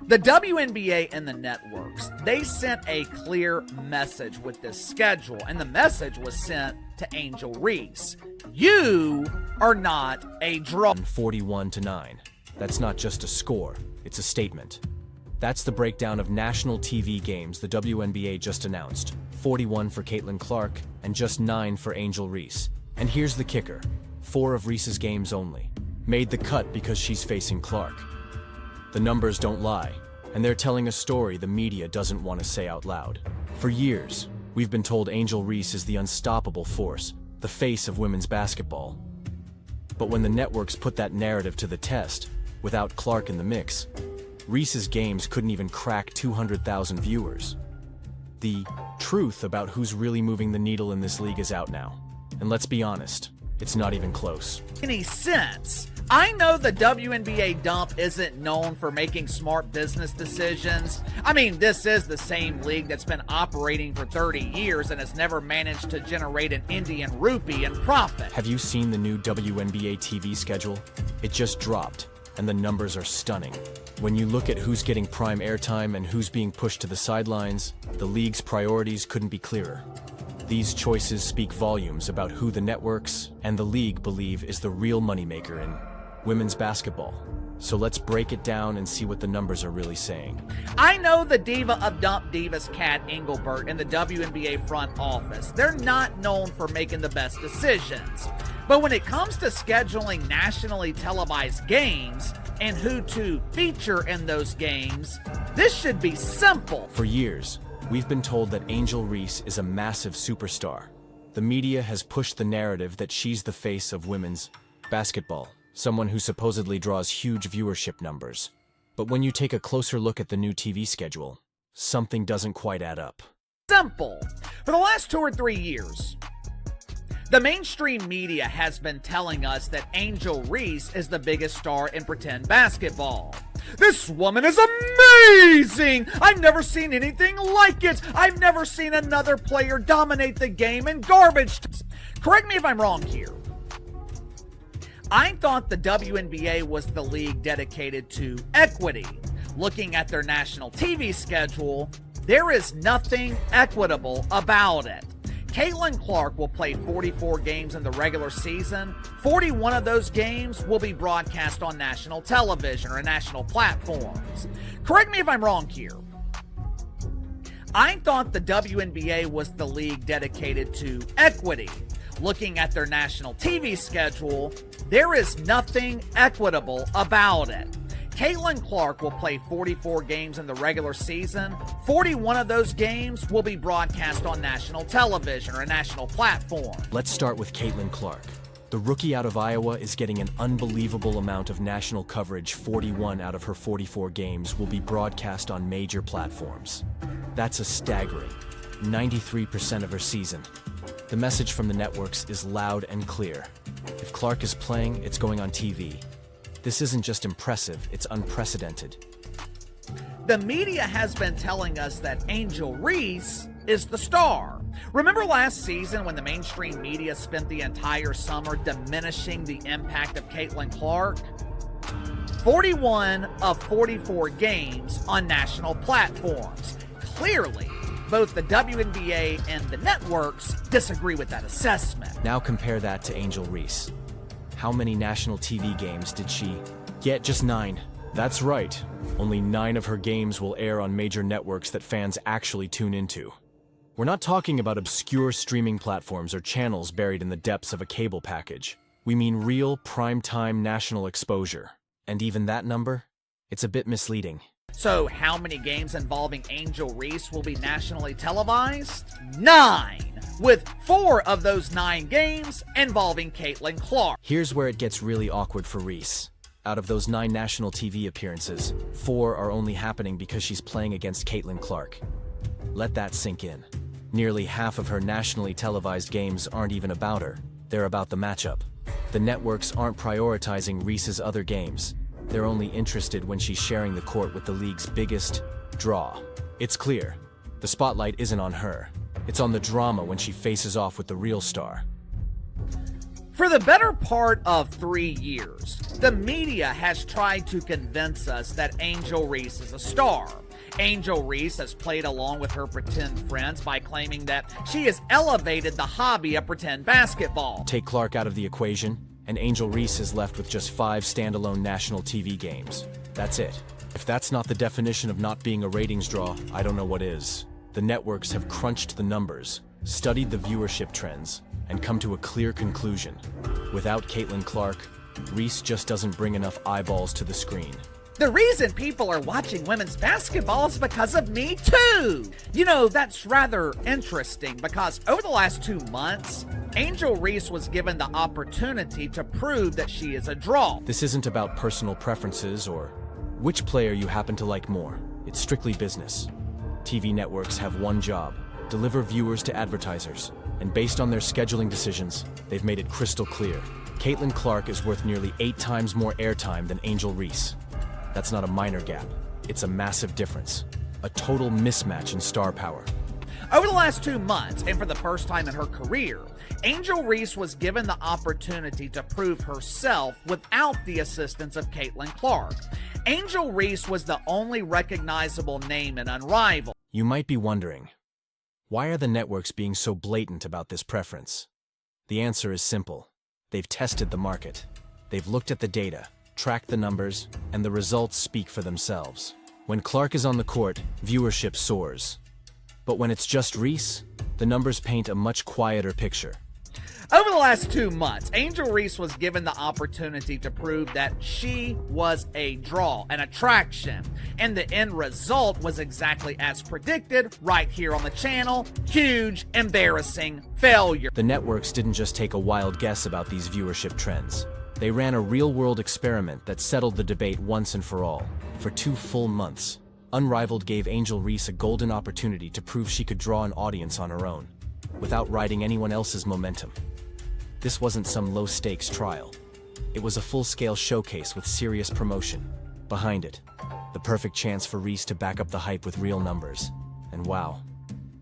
The WNBA and the networks, they sent a clear message with this schedule, and the message was sent to Angel Reese. You are not a draw. 41-9. That's not just a score, it's a statement. That's the breakdown of national TV games the WNBA just announced. 41 for Caitlin Clark, and just 9 for Angel Reese. And here's the kicker. 4 of Reese's games only. Made the cut because she's facing Clark. The numbers don't lie, and they're telling a story the media doesn't want to say out loud. For years, we've been told Angel Reese is the unstoppable force, the face of women's basketball. But when the networks put that narrative to the test, without Clark in the mix, Reese's games couldn't even crack 200,000 viewers. The truth about who's really moving the needle in this league is out now. And let's be honest, it's not even close. Any sense? I know the WNBA dump isn't known for making smart business decisions. I mean, this is the same league that's been operating for 30 years and has never managed to generate an Indian rupee in profit. Have you seen the new WNBA TV schedule? It just dropped, and the numbers are stunning. When you look at who's getting prime airtime and who's being pushed to the sidelines, the league's priorities couldn't be clearer. These choices speak volumes about who the networks and the league believe is the real moneymaker in women's basketball. So let's break it down and see what the numbers are really saying. I know the diva of dump divas, Kat Engelbert, in the WNBA front office. They're not known for making the best decisions. But when it comes to scheduling nationally televised games and who to feature in those games, this should be simple. For years, we've been told that Angel Reese is a massive superstar. The media has pushed the narrative that she's the face of women's basketball, someone who supposedly draws huge viewership numbers. But when you take a closer look at the new TV schedule, something doesn't quite add up. Simple. For the last 2 or 3 years, the mainstream media has been telling us that Angel Reese is the biggest star in pretend basketball. This woman is amazing! I've never seen anything like it! I've never seen another player dominate the game in garbage. Correct me if I'm wrong here. I thought the WNBA was the league dedicated to equity. Looking at their national TV schedule, there is nothing equitable about it. Caitlin Clark will play 44 games in the regular season. 41 of those games will be broadcast on national television or national platforms. Correct me if I'm wrong here. I thought the WNBA was the league dedicated to equity. Looking at their national TV schedule, there is nothing equitable about it. Caitlin Clark will play 44 games in the regular season. 41 of those games will be broadcast on national television or a national platform. Let's start with Caitlin Clark. The rookie out of Iowa is getting an unbelievable amount of national coverage. 41 out of her 44 games will be broadcast on major platforms. That's a staggering 93% of her season. The message from the networks is loud and clear. If Clark is playing, it's going on TV. This isn't just impressive, it's unprecedented. The media has been telling us that Angel Reese is the star. Remember last season when the mainstream media spent the entire summer diminishing the impact of Caitlin Clark? 41 of 44 games on national platforms. Clearly, both the WNBA and the networks disagree with that assessment. Now compare that to Angel Reese. How many national TV games did she get? Just 9. That's right. Only 9 of her games will air on major networks that fans actually tune into. We're not talking about obscure streaming platforms or channels buried in the depths of a cable package. We mean real, prime-time national exposure. And even that number? It's a bit misleading. So how many games involving Angel Reese will be nationally televised? 9, with 4 of those 9 games involving Caitlin Clark. Here's where it gets really awkward for Reese. Out of those 9 national TV appearances, 4 are only happening because she's playing against Caitlin Clark. Let that sink in. Nearly half of her nationally televised games aren't even about her. They're about the matchup. The networks aren't prioritizing Reese's other games. They're only interested when she's sharing the court with the league's biggest draw. It's clear. The spotlight isn't on her. It's on the drama when she faces off with the real star. For the better part of 3 years, the media has tried to convince us that Angel Reese is a star. Angel Reese has played along with her pretend friends by claiming that she has elevated the hobby of pretend basketball. Take Clark out of the equation, and Angel Reese is left with just 5 standalone national TV games. That's it. If that's not the definition of not being a ratings draw, I don't know what is. The networks have crunched the numbers, studied the viewership trends, and come to a clear conclusion. Without Caitlin Clark, Reese just doesn't bring enough eyeballs to the screen. The reason people are watching women's basketball is because of Me Too. You know, that's rather interesting because over the last 2 months, Angel Reese was given the opportunity to prove that she is a draw. This isn't about personal preferences or which player you happen to like more. It's strictly business. TV networks have one job: deliver viewers to advertisers. And based on their scheduling decisions, they've made it crystal clear. Caitlin Clark is worth nearly 8 times more airtime than Angel Reese. That's not a minor gap. It's a massive difference. A total mismatch in star power. Over the last 2 months, and for the first time in her career, Angel Reese was given the opportunity to prove herself without the assistance of Caitlin Clark. Angel Reese was the only recognizable name in Unrivaled. You might be wondering, why are the networks being so blatant about this preference? The answer is simple. They've tested the market. They've looked at the data, tracked the numbers, and the results speak for themselves. When Clark is on the court, viewership soars. But when it's just Reese, the numbers paint a much quieter picture. Over the last 2 months, Angel Reese was given the opportunity to prove that she was a draw, an attraction, and the end result was exactly as predicted right here on the channel: huge, embarrassing failure. The networks didn't just take a wild guess about these viewership trends. They ran a real-world experiment that settled the debate once and for all. For 2 full months, Unrivaled gave Angel Reese a golden opportunity to prove she could draw an audience on her own, without riding anyone else's momentum. This wasn't some low-stakes trial. It was a full-scale showcase with serious promotion. Behind it, the perfect chance for Reese to back up the hype with real numbers. And wow,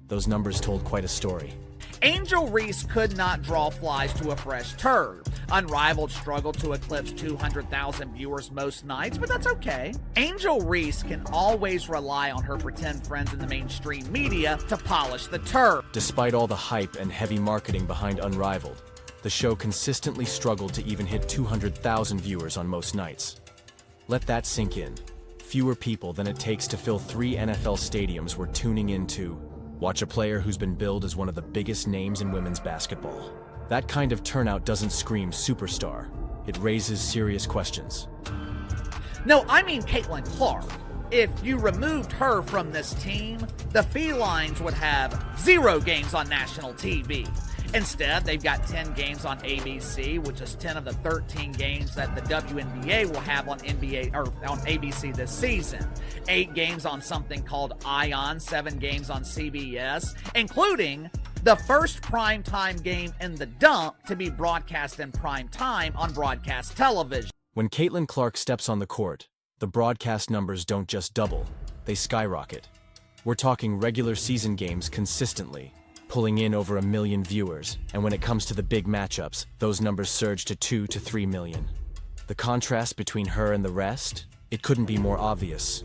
those numbers told quite a story. Angel Reese could not draw flies to a fresh turd. Unrivaled struggled to eclipse 200,000 viewers most nights, but that's okay. Angel Reese can always rely on her pretend friends in the mainstream media to polish the turd. Despite all the hype and heavy marketing behind Unrivaled, the show consistently struggled to even hit 200,000 viewers on most nights. Let that sink in. Fewer people than it takes to fill 3 NFL stadiums were tuning in to watch a player who's been billed as one of the biggest names in women's basketball. That kind of turnout doesn't scream superstar. It raises serious questions. No, I mean Caitlin Clark. If you removed her from this team, the Felines would have 0 games on national TV. Instead, they've got 10 games on ABC, which is 10 of the 13 games that the WNBA will have on on ABC this season. 8 games on something called ION, 7 games on CBS, including the first primetime game in the dump to be broadcast in prime time on broadcast television. When Caitlin Clark steps on the court, the broadcast numbers don't just double, they skyrocket. We're talking regular season games consistently, pulling in over 1 million viewers, and when it comes to the big matchups, those numbers surge to 2 to 3 million. The contrast between her and the rest, it couldn't be more obvious.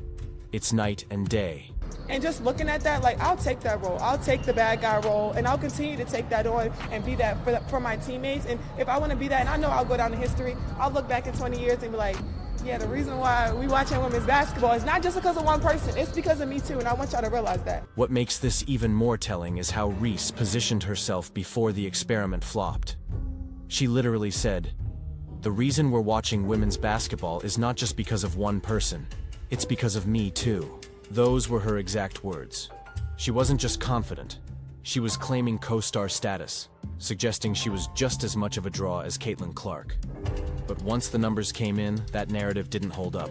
It's night and day. And just looking at that, like, I'll take that role. I'll take the bad guy role, and I'll continue to take that on and be that for my teammates. And if I want to be that, and I know I'll go down in history, I'll look back in 20 years and be like, yeah, the reason why we watching women's basketball is not just because of one person. It's because of Me Too, and I want y'all to realize that. What makes this even more telling is how Reese positioned herself before the experiment flopped. She literally said, "The reason we're watching women's basketball is not just because of one person. It's because of Me Too." Those were her exact words. She wasn't just confident. She was claiming co-star status, suggesting she was just as much of a draw as Caitlin Clark. But once the numbers came in, that narrative didn't hold up.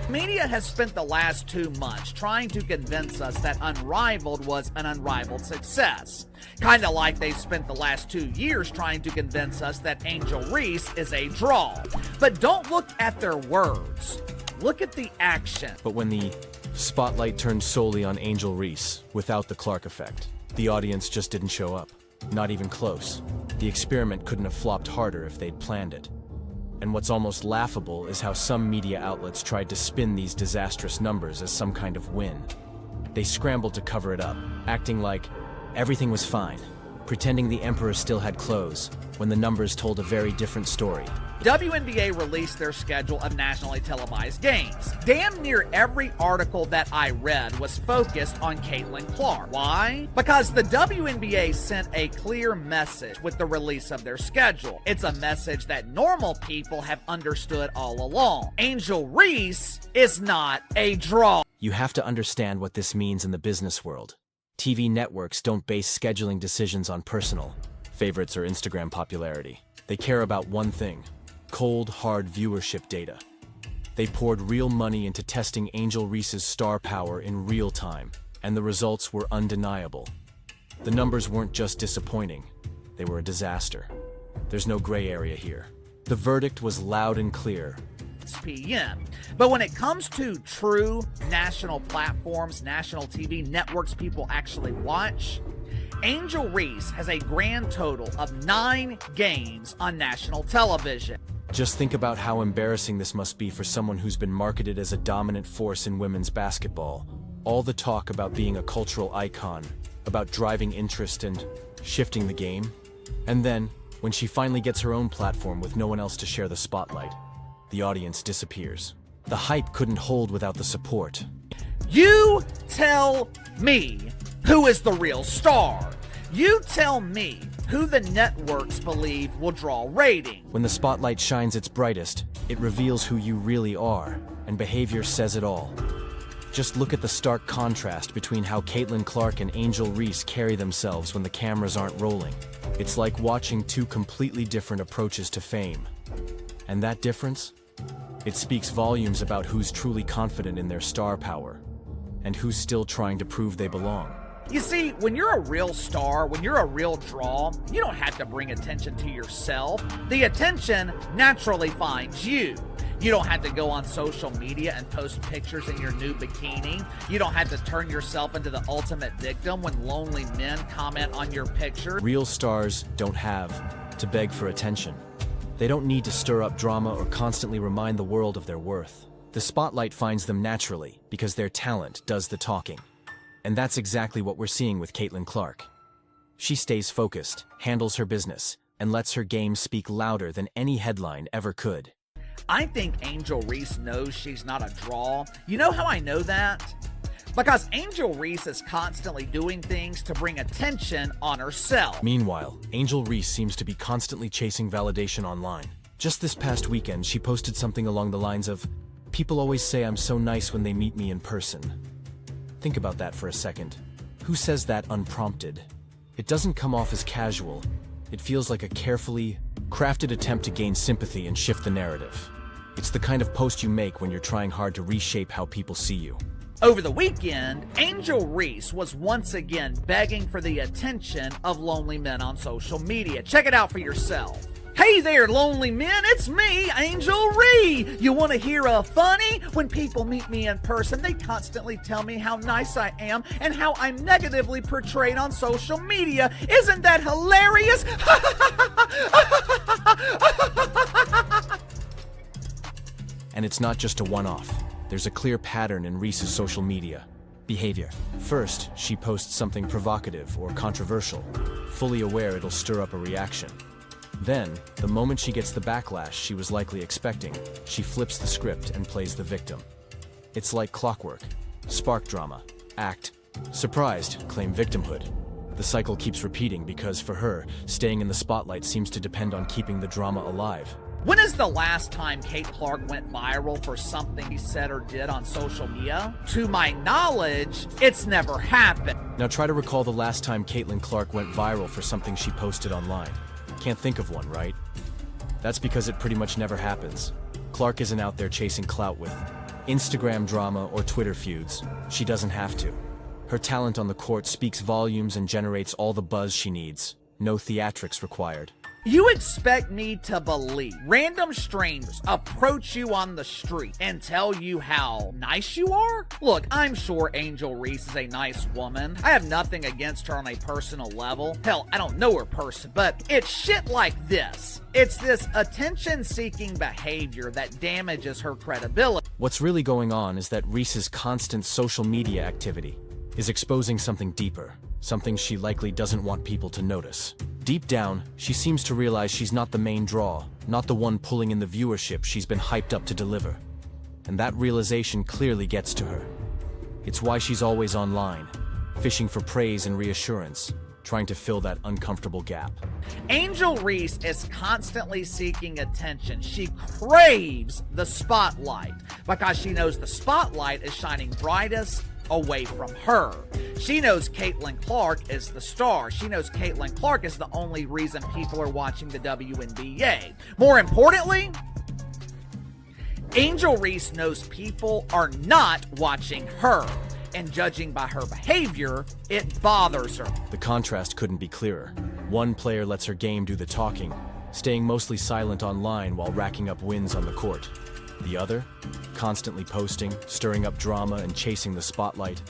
Media has spent the last 2 months trying to convince us that Unrivaled was an unrivaled success. Kinda like they spent the last 2 years trying to convince us that Angel Reese is a draw. But don't look at their words. Look at the action. But when the spotlight turned solely on Angel Reese, without the Clark effect, the audience just didn't show up. Not even close. The experiment couldn't have flopped harder if they'd planned it. And what's almost laughable is how some media outlets tried to spin these disastrous numbers as some kind of win. They scrambled to cover it up, acting like everything was fine, pretending the emperor still had clothes, when the numbers told a very different story. WNBA released their schedule of nationally televised games. Damn near every article that I read was focused on Caitlin Clark. Why? Because the WNBA sent a clear message with the release of their schedule. It's a message that normal people have understood all along. Angel Reese is not a draw. You have to understand what this means in the business world. TV networks don't base scheduling decisions on personal favorites or Instagram popularity. They care about one thing: cold, hard viewership data. They poured real money into testing Angel Reese's star power in real time, and the results were undeniable. The numbers weren't just disappointing, they were a disaster. There's no gray area here. The verdict was loud and clear. PM. But when it comes to true national platforms, national TV networks people actually watch, Angel Reese has a grand total of 9 games on national television. Just think about how embarrassing this must be for someone who's been marketed as a dominant force in women's basketball. All the talk about being a cultural icon, about driving interest and shifting the game. And then, when she finally gets her own platform with no one else to share the spotlight, the audience disappears. The hype couldn't hold without the support. You tell me who is the real star. You tell me who the networks believe will draw ratings. When the spotlight shines its brightest, it reveals who you really are, and behavior says it all. Just look at the stark contrast between how Caitlin Clark and Angel Reese carry themselves when the cameras aren't rolling. It's like watching 2 completely different approaches to fame. And that difference? It speaks volumes about who's truly confident in their star power, and who's still trying to prove they belong. You see, when you're a real star, when you're a real draw, you don't have to bring attention to yourself. The attention naturally finds you. You don't have to go on social media and post pictures in your new bikini. You don't have to turn yourself into the ultimate victim when lonely men comment on your picture. Real stars don't have to beg for attention. They don't need to stir up drama or constantly remind the world of their worth. The spotlight finds them naturally because their talent does the talking. And that's exactly what we're seeing with Caitlin Clark. She stays focused, handles her business, and lets her game speak louder than any headline ever could. I think Angel Reese knows she's not a draw. You know how I know that? Because Angel Reese is constantly doing things to bring attention on herself. Meanwhile, Angel Reese seems to be constantly chasing validation online. Just this past weekend, she posted something along the lines of, "People always say I'm so nice when they meet me in person." Think about that for a second. Who says that unprompted? It doesn't come off as casual. It feels like a carefully crafted attempt to gain sympathy and shift the narrative. It's the kind of post you make when you're trying hard to reshape how people see you. Over the weekend, Angel Reese was once again begging for the attention of lonely men on social media. Check it out for yourself. Hey there, lonely men, it's me, Angel Reese. You want to hear a funny? When people meet me in person, they constantly tell me how nice I am and how I'm negatively portrayed on social media. Isn't that hilarious? And it's not just a one-off. There's a clear pattern in Reese's social media behavior. First, she posts something provocative or controversial, fully aware it'll stir up a reaction. Then, the moment she gets the backlash she was likely expecting, she flips the script and plays the victim. It's like clockwork. Spark drama. Act. Surprised. Claim victimhood. The cycle keeps repeating because, for her, staying in the spotlight seems to depend on keeping the drama alive. When is the last time Kate Clark went viral for something he said or did on social media? To my knowledge, it's never happened. Now try to recall the last time Caitlin Clark went viral for something she posted online. Can't think of one, right? That's because it pretty much never happens. Clark isn't out there chasing clout with Instagram drama or Twitter feuds. She doesn't have to. Her talent on the court speaks volumes and generates all the buzz she needs. No theatrics required. You expect me to believe random strangers approach you on the street and tell you how nice you are? Look, I'm sure Angel Reese is a nice woman. I have nothing against her on a personal level. Hell, I don't know her person, but it's shit like this. It's this attention-seeking behavior that damages her credibility. What's really going on is that Reese's constant social media activity is exposing something deeper, something she likely doesn't want people to notice. Deep down, she seems to realize she's not the main draw, not the one pulling in the viewership she's been hyped up to deliver. And that realization clearly gets to her. It's why she's always online, fishing for praise and reassurance, trying to fill that uncomfortable gap. Angel Reese is constantly seeking attention. She craves the spotlight because she knows the spotlight is shining brightest away from her. She knows Caitlin Clark is the star. She knows Caitlin Clark is the only reason people are watching the WNBA. More importantly, Angel Reese knows people are not watching her, and judging by her behavior, it bothers her. The contrast couldn't be clearer. One player lets her game do the talking, staying mostly silent online while racking up wins on the court. The other, constantly posting, stirring up drama and chasing the spotlight.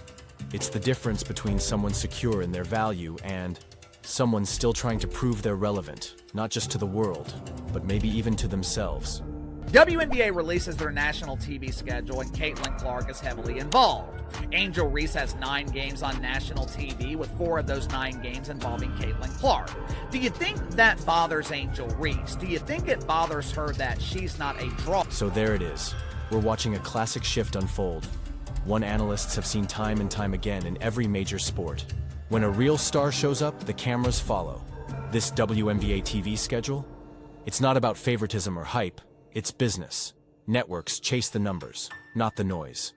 It's the difference between someone secure in their value and someone still trying to prove they're relevant, not just to the world, but maybe even to themselves. WNBA releases their national TV schedule, and Caitlin Clark is heavily involved. Angel Reese has 9 games on national TV, with 4 of those 9 games involving Caitlin Clark. Do you think that bothers Angel Reese? Do you think it bothers her that she's not a draw? So there it is. We're watching a classic shift unfold. One analysts have seen time and time again in every major sport. When a real star shows up, the cameras follow. This WNBA TV schedule? It's not about favoritism or hype. It's business. Networks chase the numbers, not the noise.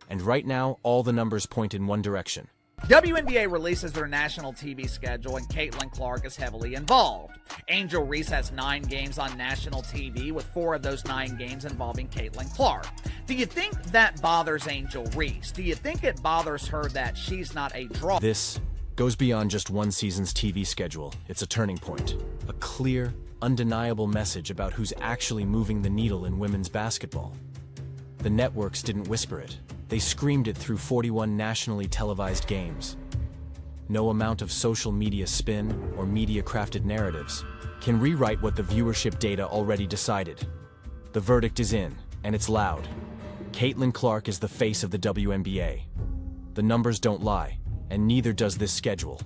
And right now, all the numbers point in one direction. WNBA releases their national TV schedule, and Caitlin Clark is heavily involved. Angel Reese has 9 games on national TV, with 4 of those 9 games involving Caitlin Clark. Do you think that bothers Angel Reese? Do you think it bothers her that she's not a draw? This goes beyond just one season's TV schedule. It's a turning point. A clear, undeniable message about who's actually moving the needle in women's basketball. The networks didn't whisper it. They screamed it through 41 nationally televised games. No amount of social media spin or media-crafted narratives can rewrite what the viewership data already decided. The verdict is in, and it's loud. Caitlin Clark is the face of the WNBA. The numbers don't lie, and neither does this schedule.